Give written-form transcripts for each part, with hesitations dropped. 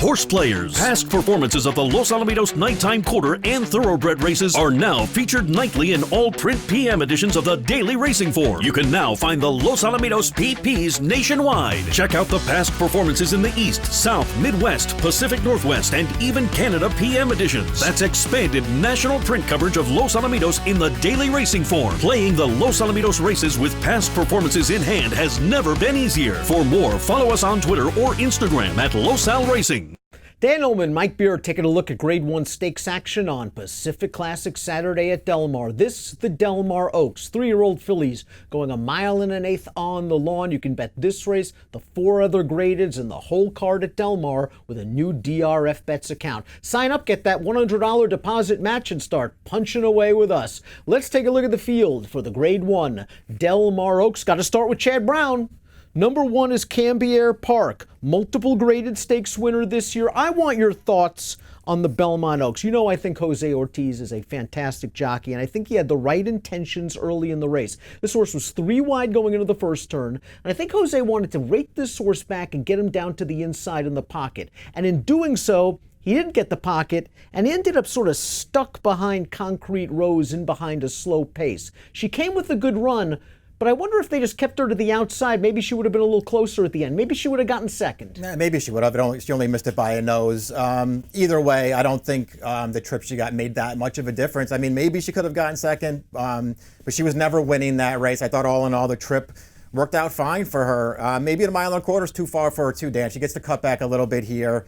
Horse players, past performances of the Los Alamitos Nighttime Quarter and Thoroughbred races are now featured nightly in all print PM editions of the Daily Racing Form. You can now find the Los Alamitos PPs nationwide. Check out the past performances in the East, South, Midwest, Pacific Northwest, and even Canada PM editions. That's expanded national print coverage of Los Alamitos in the Daily Racing Form. Playing the Los Alamitos races with past performances in hand has never been easier. For more, follow us on Twitter or Instagram at Los Al Racing. Dan Illman, Mike Beer taking a look at Grade 1 stakes action on Pacific Classic Saturday at Del Mar. This, the Del Mar Oaks. 3-year-old fillies going 1 1/8 on the lawn. You can bet this race, the 4 other gradeds, and the whole card at Del Mar with a new DRF Bets account. Sign up, get that $100 deposit match, and start punching away with us. Let's take a look at the field for the Grade 1 Del Mar Oaks. Got to start with Chad Brown. Number 1 is Cambier Park, multiple graded stakes winner this year. I want your thoughts on the Belmont Oaks. You know, I think Jose Ortiz is a fantastic jockey, and I think he had the right intentions early in the race. This horse was 3 wide going into the first turn, and I think Jose wanted to rake this horse back and get him down to the inside in the pocket. And in doing so, he didn't get the pocket and ended up sort of stuck behind Concrete Rose in behind a slow pace. She came with a good run, but I wonder if they just kept her to the outside. Maybe she would have been a little closer at the end. Maybe she would have gotten second. Yeah, maybe she would have. She only missed it by a nose. Either way, I don't think the trip she got made that much of a difference. I mean, maybe she could have gotten second, but she was never winning that race. I thought all in all the trip worked out fine for her. Maybe 1 1/4 is too far for her too, Dan. She gets to cut back a little bit here.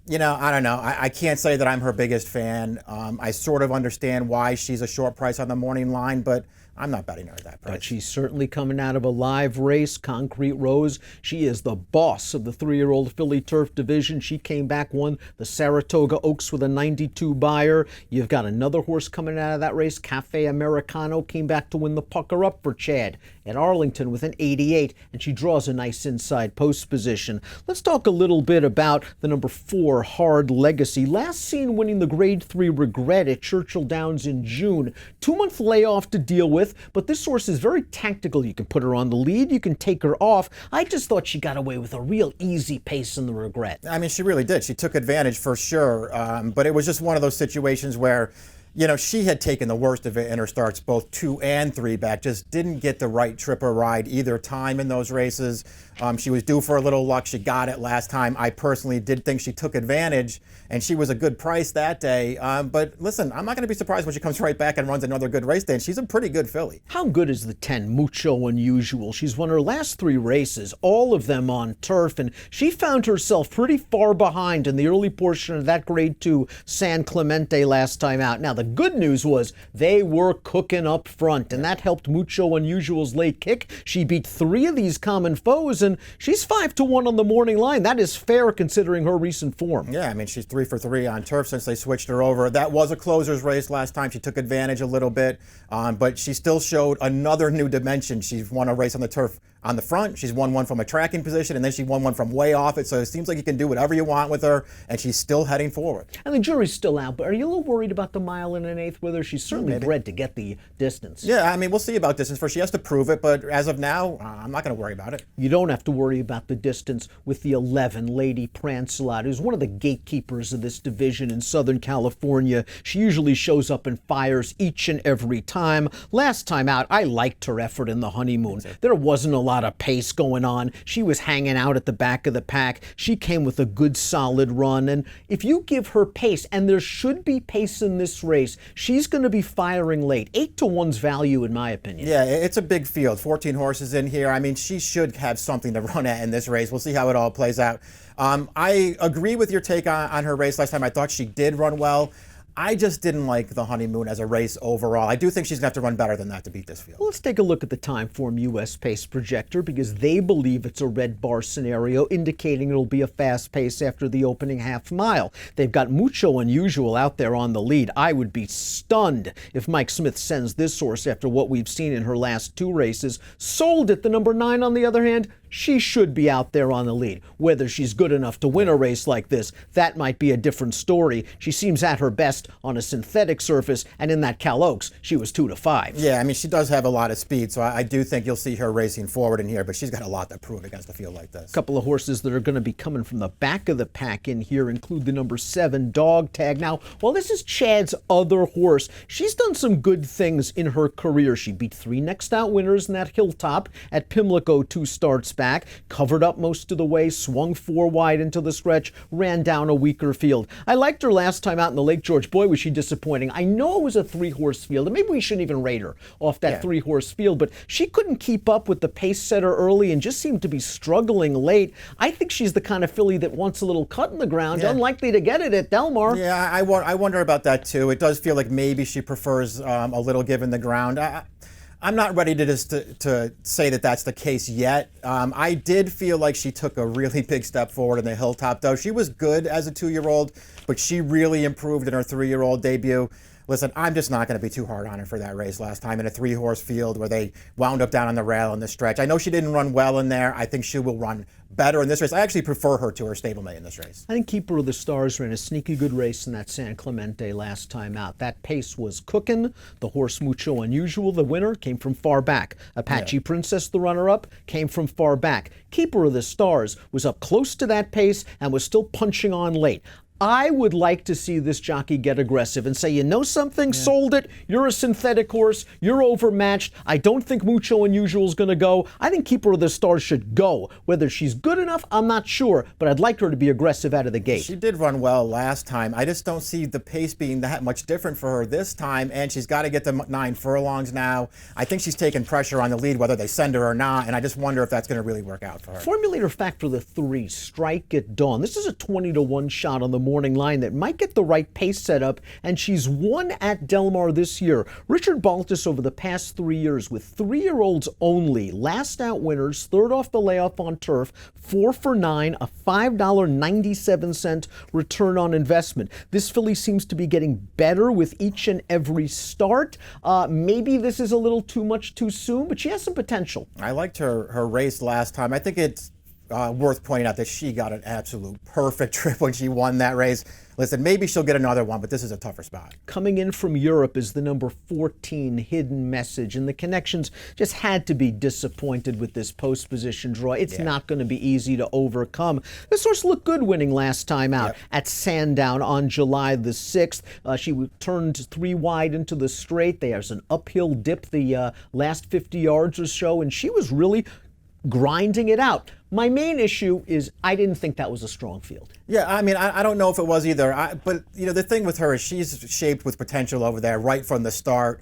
You know, I don't know. I can't say that I'm her biggest fan. I sort of understand why she's a short price on the morning line, but I'm not betting her at that price. But she's certainly coming out of a live race. Concrete Rose, she is the boss of the 3-year-old filly turf division. She came back, won the Saratoga Oaks with a 92 buyer. You've got another horse coming out of that race. Cafe Americano came back to win the pucker up for Chad at Arlington with an 88, and she draws a nice inside post position. Let's talk a little bit about the number 4, Hard Legacy. Last seen winning the Grade 3 Regret at Churchill Downs in June. 2-month layoff to deal with, but this horse is very tactical. You can put her on the lead, you can take her off. I just thought she got away with a real easy pace in the Regret. I mean, she really did. She took advantage for sure, but it was just one of those situations where, you know, she had taken the worst of it in her starts, both 2 and 3 back, just didn't get the right trip or ride either time in those races. She was due for a little luck. She got it last time. I personally did think she took advantage, and she was a good price that day. But listen, I'm not going to be surprised when she comes right back and runs another good race day, and she's a pretty good filly. How good is the 10, Mucho Unusual? She's won her last 3 races, all of them on turf, and she found herself pretty far behind in the early portion of that Grade 2 San Clemente last time out. Now, the good news was they were cooking up front, and that helped Mucho Unusual's late kick. She beat 3 of these common foes, and she's 5-1 on the morning line. That is fair considering her recent form. Yeah, I mean, she's 3 for 3 on turf since they switched her over. That was a closer's race last time. She took advantage a little bit, but she still showed another new dimension. She's won a race on the turf on the front. She's won one from a tracking position, and then she won one from way off it. So it seems like you can do whatever you want with her, and she's still heading forward. And the jury's still out, but are you a little worried about the 1 1/8 with her? She's certainly bred to get the distance. Yeah, I mean, we'll see about distance first. She has to prove it, but as of now, I'm not going to worry about it. You don't have to worry about the distance with the 11, Lady Prancelot, who's one of the gatekeepers of this division in Southern California. She usually shows up and fires each and every time. Last time out, I liked her effort in the Honeymoon. There wasn't a lot of pace going on. She was hanging out at the back of the pack. She came with a good solid run, and if you give her pace, and there should be pace in this race, she's going to be firing late. 8-1's value in my opinion. Yeah, it's a big field. 14 horses in here. I mean, she should have something to run at in this race. We'll see how it all plays out. I agree with your take on her race last time. I thought she did run well. I just didn't like the Honeymoon as a race overall. I do think she's going to have to run better than that to beat this field. Well, let's take a look at the Timeform US Pace Projector because they believe it's a red bar scenario, indicating it'll be a fast pace after the opening half mile. They've got Mucho Unusual out there on the lead. I would be stunned if Mike Smith sends this horse after what we've seen in her last 2 races. Sold at the number 9, on the other hand, she should be out there on the lead. Whether she's good enough to win a race like this, that might be a different story. She seems at her best on a synthetic surface, and in that Cal Oaks, she was 2 to 5. Yeah, I mean, she does have a lot of speed, so I do think you'll see her racing forward in here, but she's got a lot to prove against a field like this. A couple of horses that are going to be coming from the back of the pack in here include the number 7 Dog Tag. Now, while this is Chad's other horse, she's done some good things in her career. She beat 3 next out winners in that Hilltop at Pimlico 2 starts back, covered up most of the way, swung 4 wide into the stretch, ran down a weaker field. I liked her last time out in the Lake George. Boy, was she disappointing. I know it was a 3-horse field, and maybe we shouldn't even rate her off that 3-horse field, but she couldn't keep up with the pace setter early and just seemed to be struggling late. I think she's the kind of filly that wants a little cut in the ground, unlikely to get it at Del Mar. Yeah, I wonder about that too. It does feel like maybe she prefers a little give in the ground. I'm not ready to say that that's the case yet. I did feel like she took a really big step forward in the Hilltop, though. She was good as a 2-year-old, but she really improved in her 3-year-old debut. Listen, I'm just not going to be too hard on her for that race last time in a 3-horse field where they wound up down on the rail in the stretch. I know she didn't run well in there. I think she will run better in this race. I actually prefer her to her stablemate in this race. I think Keeper of the Stars ran a sneaky good race in that San Clemente last time out. That pace was cooking. The horse Mucho Unusual, the winner, came from far back. Apache Princess, the runner-up, came from far back. Keeper of the Stars was up close to that pace and was still punching on late. I would like to see this jockey get aggressive and say, you know something, sold it, you're a synthetic horse, you're overmatched, I don't think Mucho Unusual is going to go. I think Keeper of the Stars should go. Whether she's good enough, I'm not sure, but I'd like her to be aggressive out of the gate. She did run well last time. I just don't see the pace being that much different for her this time, and she's got to get to 9 furlongs now. I think she's taking pressure on the lead, whether they send her or not, and I just wonder if that's going to really work out for her. Formulator factor the 3, Strike at Dawn. This is a 20-to-1 shot on the morning line that might get the right pace set up, and she's won at Del Mar this year. Richard Baltus over the past 3 years with 3-year-olds only, last out winners, 3rd off the layoff on turf, 4 for 9, a $5.97 return on investment. This filly seems to be getting better with each and every start. Maybe this is a little too much too soon, but she has some potential. I liked her race last time. I think it's worth pointing out that she got an absolute perfect trip when she won that race. Listen, maybe she'll get another one, but this is a tougher spot. Coming in from Europe is the number 14 Hidden Message, and the connections just had to be disappointed with this post position draw. It's not going to be easy to overcome. This horse looked good winning last time out at Sandown on July the 6th. She turned 3 wide into the straight. There's an uphill dip the last 50 yards or so, and she was really grinding it out. My main issue is I didn't think that was a strong field. Yeah, I mean, I don't know if it was either. But, you know, the thing with her is she's shaped with potential over there right from the start.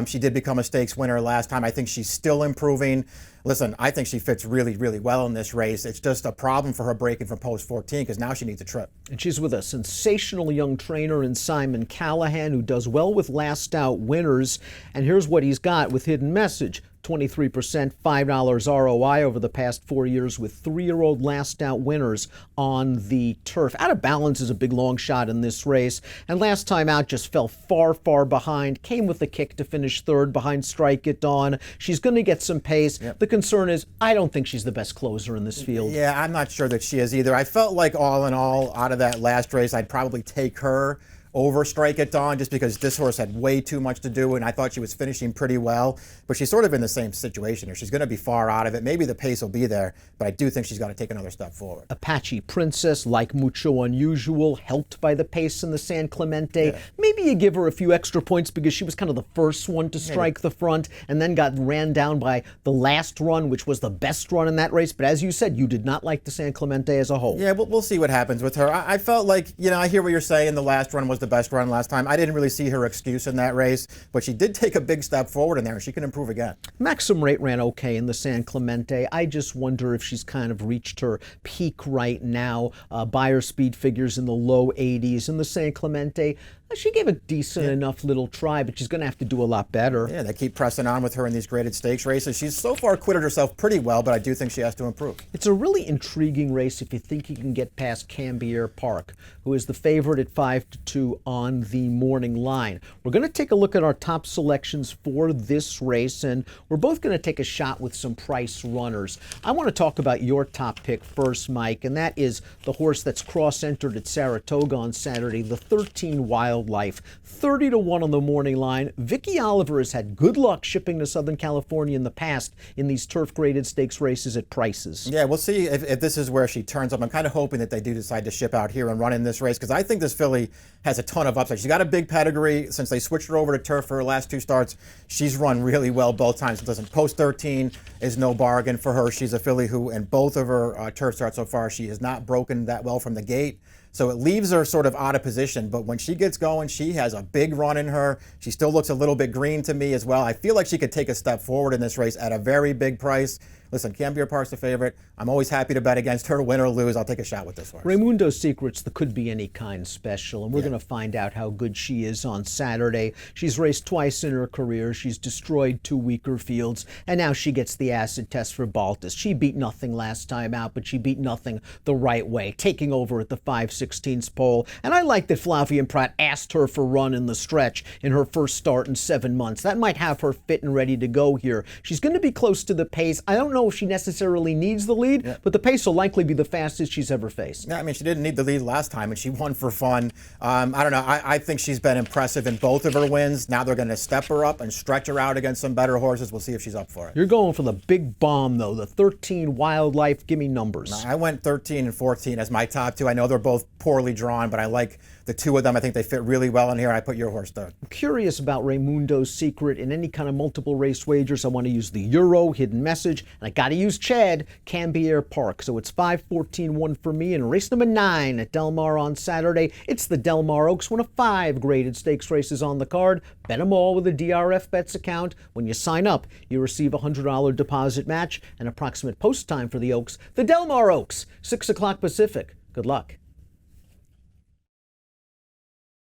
She did become a stakes winner last time. I think she's still improving. Listen, I think she fits really, really well in this race. It's just a problem for her breaking from post 14 because now she needs a trip. And she's with a sensational young trainer in Simon Callahan who does well with last out winners. And here's what he's got with Hidden Message. 23%, $5 ROI over the past 4 years with 3-year-old last out winners on the turf. Out of Balance is a big long shot in this race, and last time out just fell far, far behind, came with a kick to finish 3rd behind Strike at Dawn. She's going to get some pace. The concern is I don't think she's the best closer in this field. Yeah, I'm not sure that she is either. I felt like all in all, out of that last race, I'd probably take her over Strike at Dawn just because this horse had way too much to do, and I thought she was finishing pretty well. But she's sort of in the same situation here. She's going to be far out of it. Maybe the pace will be there, but I do think she's got to take another step forward. Apache Princess, like Mucho Unusual, helped by the pace in the San Clemente. Maybe you give her a few extra points because she was kind of the first one to strike the front and then got ran down by the last run, which was the best run in that race. But as you said, you did not like the San Clemente as a whole. Yeah, we'll see what happens with her. I felt like, you know, I hear what you're saying. The last run was the best run last time. I didn't really see her excuse in that race, but she did take a big step forward in there, and she can improve again. Maxim Rate ran okay in the San Clemente. I just wonder if she's kind of reached her peak right now. Buyer speed figures in the low 80s. In the San Clemente, she gave a decent enough little try, but she's going to have to do a lot better. Yeah, they keep pressing on with her in these graded stakes races. She's so far acquitted herself pretty well, but I do think she has to improve. It's a really intriguing race if you think you can get past Cambier Park, who is the favorite at 5-2 you on the morning line. We're going to take a look at our top selections for this race, and we're both going to take a shot with some price runners. I want to talk about your top pick first, Mike, and that is the horse that's cross-entered at Saratoga on Saturday, the 13 Wildlife. 30-1 on the morning line. Vicky Oliver has had good luck shipping to Southern California in the past in these turf-graded stakes races at prices. Yeah, we'll see if this is where she turns up. I'm kind of hoping that they do decide to ship out here and run in this race, because I think this filly has a ton of upside. She's got a big pedigree. Since they switched her over to turf for her last 2 starts, she's run really well both times. Listen, post 13 is no bargain for her. She's a filly who, in both of her turf starts so far, she has not broken that well from the gate. So it leaves her sort of out of position. But when she gets going, she has a big run in her. She still looks a little bit green to me as well. I feel like she could take a step forward in this race at a very big price. Listen, Cambier Park's the favorite. I'm always happy to bet against her, win or lose. I'll take a shot with this horse. Raimundo's Secret's the could be any kind special, and we're going to find out how good she is on Saturday. She's raced twice in her career. She's destroyed 2 weaker fields, and now she gets the acid test for Baltus. She beat nothing last time out, but she beat nothing the right way, taking over at the 5/16 pole. And I like that Flavien Prat asked her for run in the stretch in her first start in 7 months. That might have her fit and ready to go here. She's going to be close to the pace. I don't know if she necessarily needs the lead, but the pace will likely be the fastest she's ever faced. Yeah, I mean, she didn't need the lead last time, and she won for fun. I don't know. I think she's been impressive in both of her wins. Now they're going to step her up and stretch her out against some better horses. We'll see if she's up for it. You're going for the big bomb, though, the 13 Wildlife. Give me numbers. I went 13 and 14 as my top 2. I know they're both poorly drawn, but I like the 2 of them. I think they fit really well in here. I put your horse third. I'm curious about Raimundo's Secret in any kind of multiple race wagers. I want to use the Euro, Hidden Message, and I got to use Chad, Cambier Park. So it's 5-14-1 for me. And race number 9 at Del Mar on Saturday. It's the Del Mar Oaks, one of 5 graded stakes races on the card. Bet them all with a DRF Bets account. When you sign up, you receive a $100 deposit match and approximate post time for the Oaks. The Del Mar Oaks, 6 o'clock Pacific. Good luck.